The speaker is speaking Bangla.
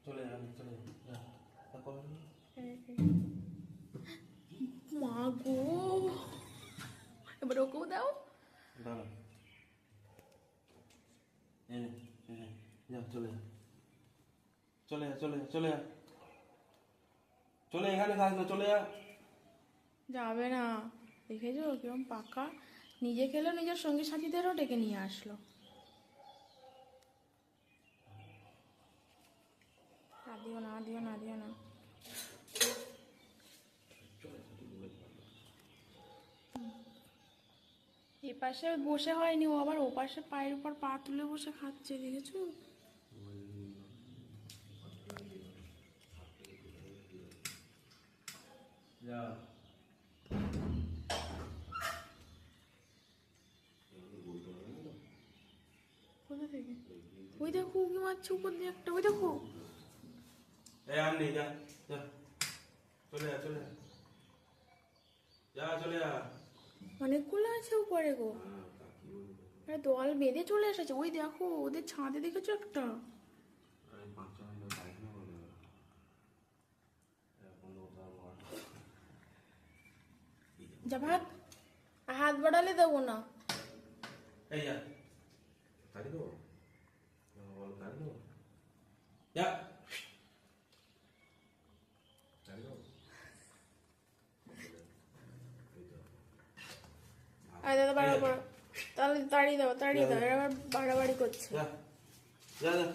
চলে যা চলে যা তারপর মা গো, এবার ওকেও দাও। দাঁড়া যা চলে যা চলে যা চলে যা চলে যা চলে এখানে থাক না, চলে যা। যাবে না, দেখেছো কিরম পাকা, নিজে খেলো, নিজের সঙ্গী সাথীদেরও ডেকে নিয়ে আসলো। আর দিও না, দিও না, দিও না। এ পাশে বসে হয়নি, ও আবার ও পাশে পায়ের উপর পা তুলে বসে খাচ্ছে, দেখেছো? যা কোথা থেকে? ওই দেখো কি মারছে উপর দিয়ে একটা, ওই দেখো। এই আননি, যা যা চলে যা চলে যা চলে যা। অনেকগুলো আছে উপরে গো, আরে দল বেঁধে চলে এসেছে। ওই দেখো ওদের ছাদে দেখেছো একটা। যা ভাগ, হাত বাড়ালে দেবো না। এই যা কাটি দেবো, কাটি দেবো, যা কাটি দেবো। আরে দাদা বাড়া, তাহলে তাড়িয়ে দাও, তাড়িয়ে দাও, এরা আবার বাড়াবাড়ি করছে। যা যা যা।